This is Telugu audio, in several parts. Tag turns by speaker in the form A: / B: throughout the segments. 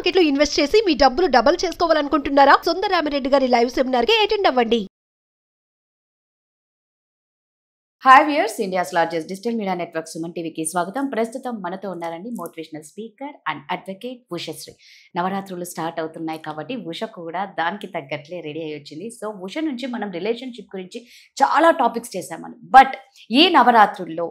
A: మార్కెట్ లో ఇన్వెస్ట్ చేసి మీ డబ్బులు డబుల్ చేసుకోవాలనుకుంటున్నారా? సుందరరామిరెడ్డి గారి లైవ్ సెమినార్ కి అటెండ్ అవ్వండి.
B: Hi viewers, India's largest digital media network Suman టీవీకి స్వాగతం. ప్రస్తుతం మనతో ఉన్నారండి motivational speaker and advocate Ushasri. నవరాత్రులు స్టార్ట్ అవుతున్నాయి కాబట్టి ఉష కూడా దానికి తగ్గట్లే రెడీ అయ్యి వచ్చింది. సో ఉష నుంచి మనం రిలేషన్షిప్ గురించి చాలా టాపిక్స్ చేసామని. బట్ ఈ నవరాత్రుల్లో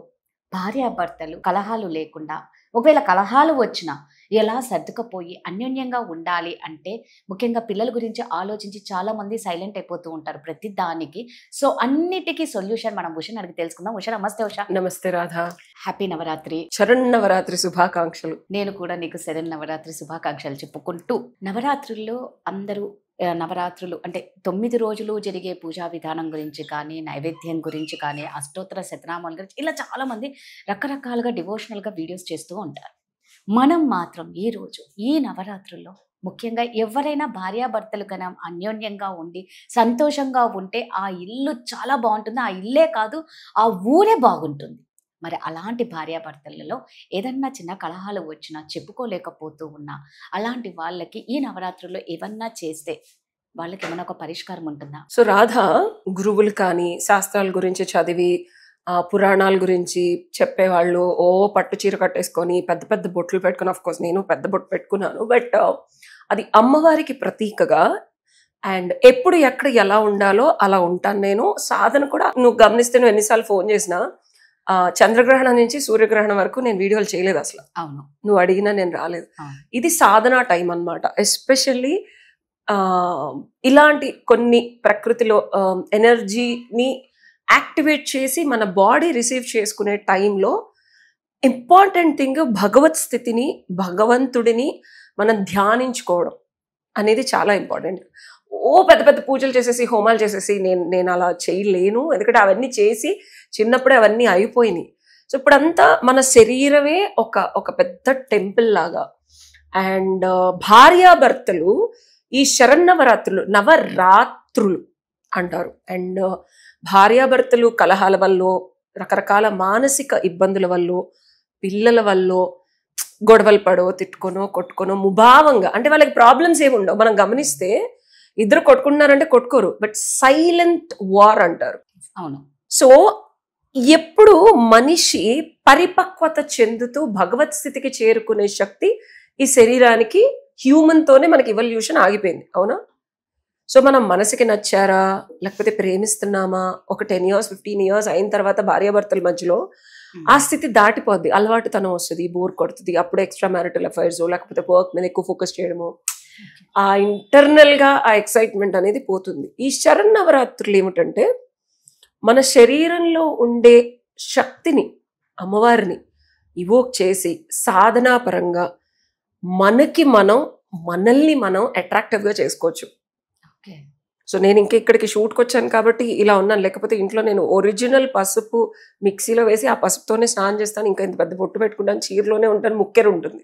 B: భార్యాభర్తలు కలహాలు లేకుండా, ఒకవేళ కలహాలు వచ్చినా ఎలా సర్దుకపోయి అన్యోన్యంగా ఉండాలి అంటే, ముఖ్యంగా పిల్లల గురించి ఆలోచించి చాలా మంది సైలెంట్ అయిపోతూ ఉంటారు ప్రతి దానికి. సో అన్నిటికీ సొల్యూషన్ మనం ఉషని అడిగి తెలుసుకుందాం. ఉష, నమస్తే. ఉష,
C: నమస్తే రాధా.
B: హ్యాపీ నవరాత్రి.
C: శరన్నవరాత్రి శుభాకాంక్షలు.
B: నేను కూడా నీకు శరన్నవరాత్రి శుభాకాంక్షలు చెప్పుకుంటూ, నవరాత్రుల్లో అందరూ నవరాత్రులు అంటే 9 రోజులు జరిగే పూజా విధానం గురించి కానీ, నైవేద్యం గురించి కానీ, అష్టోత్తర శతనామాల గురించి ఇలా చాలామంది రకరకాలుగా డివోషనల్గా వీడియోస్ చేస్తూ ఉంటారు. మనం మాత్రం ఈరోజు ఈ నవరాత్రుల్లో ముఖ్యంగా ఎవరైనా భార్యాభర్తలు కన్నా అన్యోన్యంగా ఉండి సంతోషంగా ఉంటే ఆ ఇల్లు చాలా బాగుంటుంది. ఆ ఇల్లే కాదు, ఆ ఊరే బాగుంటుంది. మరి అలాంటి భార్యాభర్తలలో ఏదన్నా చిన్న కలహాలు వచ్చినా, చెప్పుకోలేకపోతూ ఉన్నా, అలాంటి వాళ్ళకి ఈ నవరాత్రుల్లో ఏమన్నా చేస్తే వాళ్ళకి ఏమైనా ఒక పరిష్కారం ఉంటుందా?
C: సో రాధా, గురువులు కానీ శాస్త్రాల గురించి చదివి పురాణాల గురించి చెప్పేవాళ్ళు పట్టు చీర కట్టేసుకొని పెద్ద పెద్ద బొట్లు పెట్టుకుని, ఆఫ్ కోర్స్ నేను పెద్ద బొట్టు పెట్టుకున్నాను, బట్ అది అమ్మవారికి ప్రతీకగా. అండ్ ఎప్పుడు ఎక్కడ ఎలా ఉండాలో అలా ఉంటాను నేను. సాధన కూడా నువ్వు గమనిస్తే, నువ్వు ఎన్నిసార్లు ఫోన్ చేసినా చంద్రగ్రహణం నుంచి సూర్యగ్రహణం వరకు నేను వీడియోలు చేయలేదు అసలు.
B: అవును,
C: నువ్వు అడిగినా నేను రాలేదు. ఇది సాధనా టైం అన్నమాట. ఎస్పెషల్లీ ఇలాంటి కొన్ని ప్రకృతిలో ఎనర్జీని యాక్టివేట్ చేసి మన బాడీ రిసీవ్ చేసుకునే టైంలో ఇంపార్టెంట్ థింగ్ భగవత్ స్థితిని, భగవంతుడిని మనం ధ్యానించుకోవడం అనేది చాలా ఇంపార్టెంట్. పెద్ద పెద్ద పూజలు చేసేసి, హోమాలు చేసేసి నేను అలా చేయలేను, ఎందుకంటే అవన్నీ చేసి చిన్నప్పుడే అవన్నీ అయిపోయినాయి. సో ఇప్పుడంతా మన శరీరమే ఒక పెద్ద టెంపుల్ లాగా. అండ్ భార్యాభర్తలు ఈ శరన్నవరాత్రులు, నవరాత్రులు అంటారు. అండ్ భార్యాభర్తలు కలహాల వల్ల, రకరకాల మానసిక ఇబ్బందుల వల్ల, పిల్లల వల్ల గొడవలు పడో, తిట్టుకొనో, కొట్టుకొనో, ముభావంగా, అంటే వాళ్ళకి ప్రాబ్లమ్స్ ఏమి ఉండవు. మనం గమనిస్తే ఇద్దరు కొట్టుకుంటున్నారంటే కొట్టుకోరు, బట్ సైలెంట్ వార్ అంటారు.
B: అవును.
C: సో ఎప్పుడు మనిషి పరిపక్వత చెందుతూ భగవత్ స్థితికి చేరుకునే శక్తి ఈ శరీరానికి, హ్యూమన్ తోనే మనకి ఎవల్యూషన్ ఆగిపోయింది. అవునా? సో మనం మనసుకి నచ్చారా, లేకపోతే ప్రేమిస్తున్నామా, ఒక 10 years 15 years అయిన తర్వాత భార్యాభర్తల మధ్యలో ఆ స్థితి దాటిపోద్ది. అలవాటుతనం వస్తుంది, బోర్ కొడుతుంది, అప్పుడు ఎక్స్ట్రా మ్యారిటల్ అఫైర్స్ లేకపోతే వర్క్ మీద ఎక్కువ ఫోకస్ చేయడము, ఆ ఇంటర్నల్ గా ఆ ఎక్సైట్మెంట్ అనేది పోతుంది. ఈ శరన్నవరాత్రులు ఏమిటంటే మన శరీరంలో ఉండే శక్తిని, అమ్మవారిని ఇవోక్ చేసి సాధనాపరంగా మనల్ని మనం అట్రాక్టివ్గా చేసుకోవచ్చు. సో నేను ఇక్కడికి షూట్కి వచ్చాను కాబట్టి ఇలా ఉన్నాను, లేకపోతే ఇంట్లో నేను ఒరిజినల్ పసుపు మిక్సీలో వేసి ఆ పసుపుతోనే స్నానం చేస్తాను, ఇంకా ఇంత పెద్ద బొట్టు పెట్టుకుంటాను, చీరలోనే ఉంటాను, ముక్కెరు ఉంటుంది,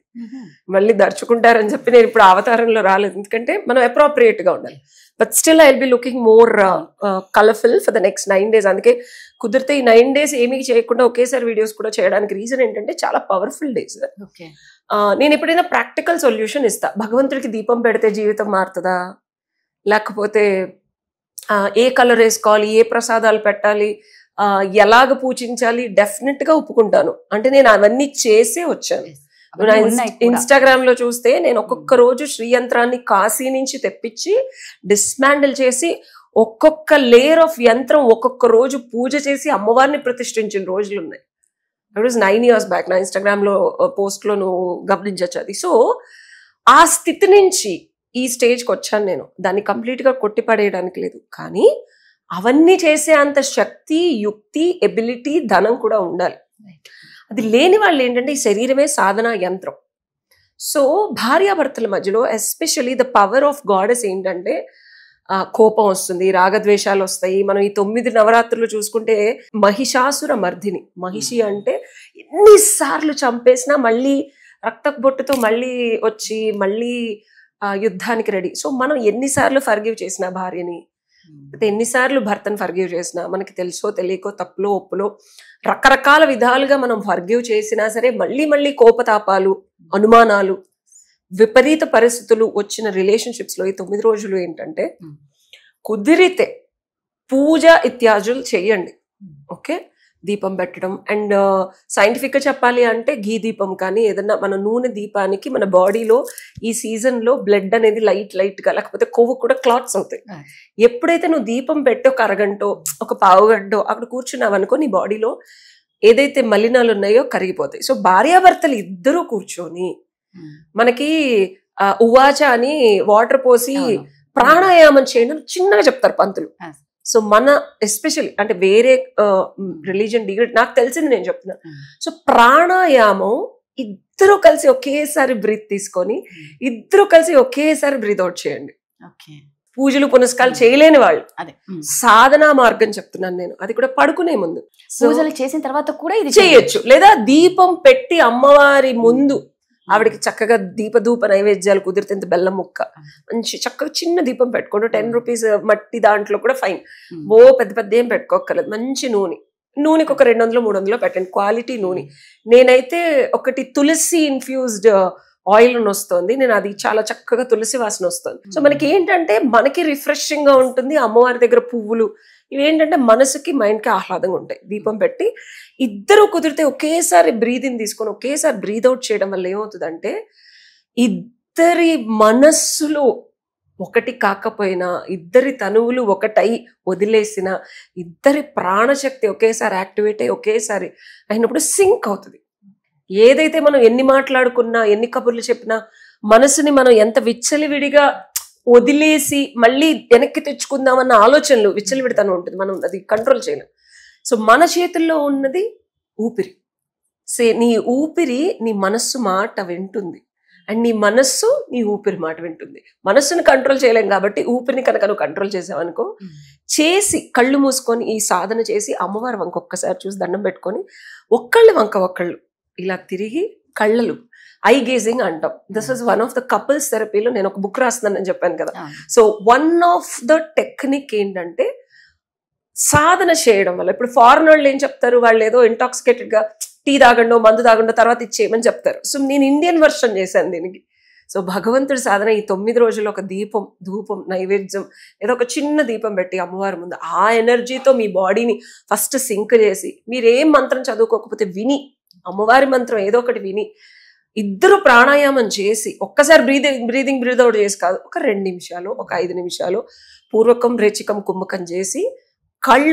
C: మళ్ళీ దర్చుకుంటారని చెప్పి నేను ఇప్పుడు అవతారంలో రాలేదు, ఎందుకంటే మనం అప్రోప్రియేట్గా ఉండాలి. But still I will be looking more colourful for the next 9 days. అందుకే కుదిరితే ఈ 9 days ఏమీ చేయకుండా ఒకేసారి వీడియోస్ కూడా చేయడానికి రీజన్ ఏంటంటే చాలా పవర్ఫుల్ డేస్. నేను ఎప్పుడైనా ప్రాక్టికల్ సొల్యూషన్ ఇస్తా. భగవంతుడికి దీపం పెడితే జీవితం మారుతుందా, లేకపోతే ఏ కలర్ వేసుకోవాలి, ఏ ప్రసాదాలు పెట్టాలి, ఎలాగ పూజించాలి, డెఫినెట్ గా ఒప్పుకుంటాను. అంటే నేను అవన్నీ చేసే వచ్చాను. ఇన్స్టాగ్రామ్ లో చూస్తే నేను ఒక్కొక్క రోజు శ్రీయంత్రాన్ని కాశీ నుంచి తెప్పించి డిస్మాండిల్ చేసి ఒక్కొక్క లేయర్ ఆఫ్ యంత్రం ఒక్కొక్క రోజు పూజ చేసి అమ్మవారిని ప్రతిష్ఠించిన రోజులు ఉన్నాయి. It was 9 years back. నా ఇన్స్టాగ్రామ్ లో పోస్ట్ లో నువ్వు గమనించచ్చు అది. సో ఆ స్థితి నుంచి ఈ స్టేజ్కి వచ్చాను నేను. దాన్ని కంప్లీట్ గా కొట్టిపడేయడానికి లేదు, కానీ అవన్నీ చేసే అంత శక్తి, యుక్తి, ఎబిలిటీ, ధనం కూడా ఉండాలి. అది లేని వాళ్ళు ఏంటంటే ఈ శరీరమే సాధనా యంత్రం. సో భార్యాభర్తల మధ్యలో especially the power of goddess ఏంటంటే కోపం వస్తుంది, రాగద్వేషాలు వస్తాయి. మనం ఈ 9 నవరాత్రులు చూసుకుంటే మహిషాసుర మర్దిని, మహిషి అంటే ఎన్నిసార్లు చంపేసినా మళ్ళీ రక్తపు బొట్టుతో మళ్ళీ వచ్చి మళ్ళీ యుద్ధానికి రెడీ. సో మనం ఎన్నిసార్లు ఫర్గివ్ చేసినా భార్యని, ఎన్నిసార్లు భర్తను ఫర్గివ్ చేసినా, మనకి తెలుసో తెలియకో, తప్పులో ఒప్పులో రకరకాల విధాలుగా మనం ఫర్గివ్ చేసినా సరే మళ్ళీ మళ్ళీ కోపతాపాలు, అనుమానాలు, విపరీత పరిస్థితులు వచ్చిన రిలేషన్షిప్స్ లో ఈ 9 రోజులు ఏంటంటే కుదిరితే పూజ ఇత్యాదులు చెయ్యండి. ఓకే, దీపం పెట్టడం. అండ్ సైంటిఫిక్ గా చెప్పాలి అంటే ఘీ దీపం కానీ ఏదన్నా మన నూనె దీపానికి మన బాడీలో ఈ సీజన్ లో బ్లడ్ అనేది లైట్ గా, లేకపోతే కొవ్వు కూడా క్లాట్స్ అవుతాయి. ఎప్పుడైతే నువ్వు దీపం పెట్టి ఒక అరగంటో ఒక పావు గంటో అక్కడ కూర్చున్నావు అనుకో, నీ బాడీలో ఏదైతే మలినాలు ఉన్నాయో కరిగిపోతాయి. సో భార్యాభర్తలు ఇద్దరూ కూర్చొని మనకి ఉవాచ అని వాటర్ పోసి ప్రాణాయామం చేయడం చిన్నగా చెప్తారు పంతులు. సో మన ఎస్పెషల్లీ అంటే వేరే రిలీజియన్ నాకు తెలిసింది నేను చెప్తున్నా. సో ప్రాణాయామం ఇద్దరు కలిసి ఒకేసారి బ్రీత్ తీసుకొని ఇద్దరు కలిసి ఒకేసారి బ్రీత్ అవుట్ చేయండి. పూజలు పునస్కారాలు చేయలేని వాళ్ళు సాధనా మార్గం చెప్తున్నాను నేను. అది కూడా పడుకునే ముందు
B: పూజలు చేసిన తర్వాత కూడా ఇది
C: చేయొచ్చు. లేదా దీపం పెట్టి అమ్మవారి ముందు ఆవిడకి చక్కగా దీపధూప నైవేద్యాలు కుదిరితే ఇంత బెల్లం ముక్క మంచి చక్కగా చిన్న దీపం పెట్టుకోండి. 10 రూపీస్ మట్టి దాంట్లో కూడా ఫైన్. ఓ పెద్ద ఏం పెట్టుకోక్కర్లేదు. మంచి నూనెకి ఒక 200-300 పెట్టండి, క్వాలిటీ నూనె. నేనైతే ఒకటి తులసి ఇన్ఫ్యూజ్డ్ ఆయిల్ వస్తుంది, నేను అది చాలా చక్కగా తులసి వాసన వస్తుంది. సో మనకి ఏంటంటే మనకి రిఫ్రెషింగ్ గా ఉంటుంది. అమ్మవారి దగ్గర పువ్వులు ఇవేంటంటే మనసుకి మైండ్ కి ఆహ్లాదంగా ఉంటాయి. దీపం పెట్టి ఇద్దరు కుదిరితే ఒకేసారి బ్రీదింగ్ తీసుకొని ఒకేసారి బ్రీద్ అవుట్ చేయడం వల్ల ఏమవుతుందంటే ఇద్దరి మనస్సులు ఒకటి కాకపోయినా, ఇద్దరి తనువులు ఒకటై వదిలేసిన, ఇద్దరి ప్రాణశక్తి ఒకేసారి యాక్టివేట్ అయ్యి ఒకేసారి అయినప్పుడు సింక్ అవుతుంది. ఏదైతే మనం ఎన్ని మాట్లాడుకున్నా ఎన్ని కబుర్లు చెప్పినా మనసుని మనం ఎంత విచ్చలివిడిగా వదిలేసి మళ్ళీ వెనక్కి తెచ్చుకుందామన్న ఆలోచనలు విచ్చలివిడితనం ఉంటుంది, మనం అది కంట్రోల్ చేయలేం. సో మన చేతుల్లో ఉన్నది ఊపిరి. నీ ఊపిరి నీ మనస్సు మాట వింటుంది, అండ్ నీ మనస్సు నీ ఊపిరి మాట వింటుంది. మనస్సుని కంట్రోల్ చేయలేం కాబట్టి ఊపిరిని కనుక నువ్వు కంట్రోల్ చేసావనుకో, చేసి కళ్ళు మూసుకొని ఈ సాధన చేసి అమ్మవారి వంక ఒక్కసారి చూసి దండం పెట్టుకొని ఒక్కళ్ళు ఇలా తిరిగి కళ్ళలు ఐ గేజింగ్ అంటాం. This is one of the couples థెరపీలో నేను ఒక బుక్ రాస్తున్నానని చెప్పాను కదా. So one of the technique ఏంటంటే సాధన చేయడం వల్ల, ఇప్పుడు ఫారెన్ వాళ్ళు ఏం చెప్తారు, వాళ్ళు ఏదో ఇంటాక్సికేటెడ్ గా టీ తాగండో మందు తాగండో తర్వాత ఇచ్చేయమని చెప్తారు. సో నేను ఇండియన్ వర్షన్ చేశాను దీనికి. సో భగవంతుడి సాధన ఈ 9 రోజులు ఒక దీపం, ధూపం, నైవేద్యం ఏదో ఒక చిన్న దీపం పెట్టి అమ్మవారి ముందు ఆ ఎనర్జీతో మీ బాడీని ఫస్ట్ సింక్ చేసి, మీరేం మంత్రం చదువుకోకపోతే విని అమ్మవారి మంత్రం ఏదో ఒకటి విని ఇద్దరు ప్రాణాయామం చేసి ఒక్కసారి బ్రీద్ అవుట్ చేసి కాదు, ఒక 2 నిమిషాలు ఒక 5 నిమిషాలు పూర్వకం రేచికం కుంభకం చేసి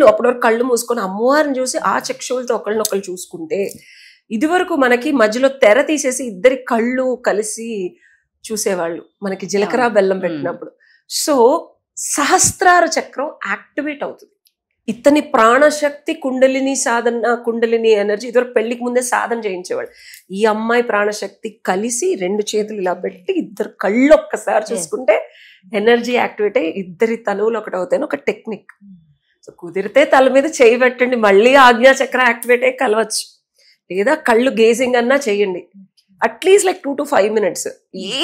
C: అప్పటివరకు కళ్ళు మూసుకొని అమ్మవారిని చూసి ఆ చక్షువులతో ఒకళ్ళనొకళ్ళు చూసుకుంటే, ఇది వరకు మనకి మధ్యలో తెర తీసేసి ఇద్దరి కళ్ళు కలిసి చూసేవాళ్ళు మనకి జీలకర్ర బెల్లం పెట్టినప్పుడు. సో సహస్రార చక్రం యాక్టివేట్ అవుతుంది. ఇతని ప్రాణశక్తి కుండలిని ఎనర్జీ ఇదివరకు పెళ్లికి ముందే సాధన చేయించేవాళ్ళు. ఈ అమ్మాయి ప్రాణశక్తి కలిసి 2 చేతులు ఇలా పెట్టి ఇద్దరు కళ్ళు ఒక్కసారి చూసుకుంటే ఎనర్జీ యాక్టివేట్ అయ్యి ఇద్దరి తనువులు ఒకటి అవుతాయని ఒక టెక్నిక్. సో కుదిరితే తల మీద చేయి పెట్టండి, మళ్ళీ ఆజ్ఞా చక్రం యాక్టివేట్ అయ్యి కలవచ్చు. లేదా కళ్ళు గేజింగ్ అన్నా చేయండి, అట్లీస్ట్ లైక్ 2 to 5 minutes.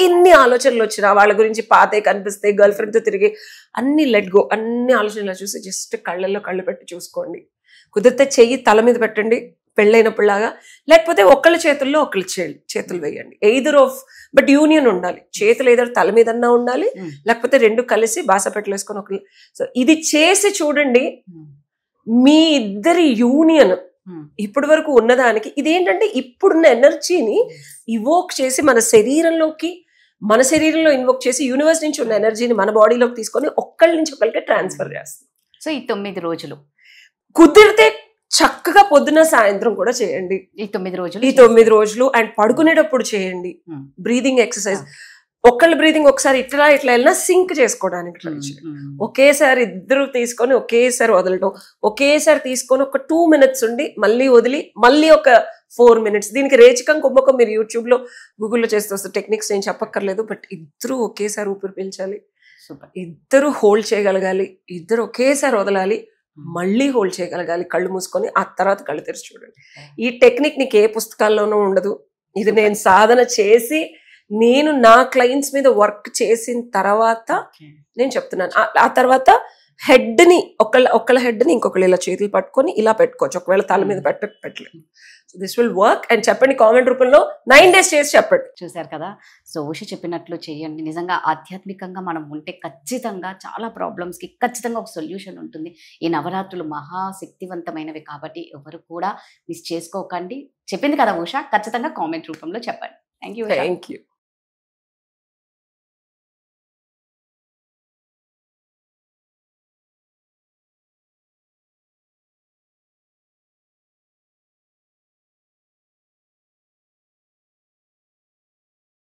C: ఎన్ని ఆలోచనలు వచ్చినా వాళ్ళ గురించి పాతే కనిపిస్తే గర్ల్ ఫ్రెండ్ తో తిరిగి అన్ని లెట్ గో, అన్ని ఆలోచనలు చూసి జస్ట్ కళ్ళల్లో కళ్ళు పెట్టి చూసుకోండి. కుదిరితే చెయ్యి తల మీద పెట్టండి పెళ్ళైనప్పుడులాగా, లేకపోతే ఒకళ్ళ చేతుల్లో ఒకళ్ళ చేతులు వేయండి. ఎయిదర్ ఆఫ్ బట్ యూనియన్ ఉండాలి. చేతులు ఏదో తల మీదన్నా ఉండాలి, లేకపోతే 2 కలిసి బాసపెట్టలు వేసుకొని ఒకళ్ళు. సో ఇది చేసి చూడండి, మీ ఇద్దరి యూనియన్ ఇప్పటి వరకు ఉన్నదానికి ఇదేంటంటే ఇప్పుడున్న ఎనర్జీని ఇవోక్ చేసి మన శరీరంలో ఇన్వోక్ చేసి యూనివర్స్ నుంచి ఉన్న ఎనర్జీని మన బాడీలోకి తీసుకొని ఒక్కళ్ళ నుంచి ఒకళ్ళకి ట్రాన్స్ఫర్ చేస్తుంది.
B: సో ఈ 9 రోజులు
C: కుదిరితే చక్కగా పొద్దున సాయంత్రం కూడా చేయండి ఈ 9 రోజులు. అండ్ పడుకునేటప్పుడు చేయండి బ్రీదింగ్ ఎక్సర్సైజ్. ఒకళ్ళ బ్రీదింగ్ ఒకసారి ఇట్లా వెళ్ళినా సింక్ చేసుకోవడానికి ట్రై చేయండి. ఒకేసారి ఇద్దరు తీసుకొని ఒకేసారి వదలటం, ఒకేసారి తీసుకొని ఒక 2 minutes ఉండి మళ్ళీ వదిలి మళ్ళీ ఒక 4 minutes. దీనికి రేచికం కుంభకం మీరు యూట్యూబ్ లో గూగుల్లో చేస్తూ వస్తే టెక్నిక్స్ నేను చెప్పక్కర్లేదు. బట్ ఇద్దరు ఒకేసారి ఊపిరి పీల్చాలి, ఇద్దరు హోల్డ్ చేయగలగాలి, ఇద్దరు ఒకేసారి వదలాలి, మళ్ళీ హోల్డ్ చేయగలగాలి కళ్ళు మూసుకొని. ఆ తర్వాత కళ్ళు తెరిచి చూడండి. ఈ టెక్నిక్ నీకు ఏ పుస్తకాల్లోనూ ఉండదు. ఇది నేను సాధన చేసి నేను నా క్లయింట్స్ మీద వర్క్ చేసిన తర్వాత నేను చెప్తున్నాను. ఆ తర్వాత హెడ్ని ఒకళ్ళ హెడ్ని ఇంకొకళ్ళు ఇలా చేతులు పట్టుకొని ఇలా పెట్టుకోవచ్చు, ఒకవేళ తల మీద పెట్టలేదు. So this will work. And చెప్పండి కామెంట్ రూపంలో 9 days చేసి చెప్పండి.
B: చూశారు కదా, సో ఉష చెప్పినట్లు చేయండి. నిజంగా ఆధ్యాత్మికంగా మనం ఉంటే ఖచ్చితంగా చాలా ప్రాబ్లమ్స్కి ఖచ్చితంగా ఒక సొల్యూషన్ ఉంటుంది. ఈ నవరాత్రులు మహాశక్తివంతమైనవి కాబట్టి ఎవరు కూడా మిస్ చేసుకోకండి. చెప్పింది కదా ఉష, ఖచ్చితంగా కామెంట్ రూపంలో చెప్పండి. Thank you.
C: Thank you.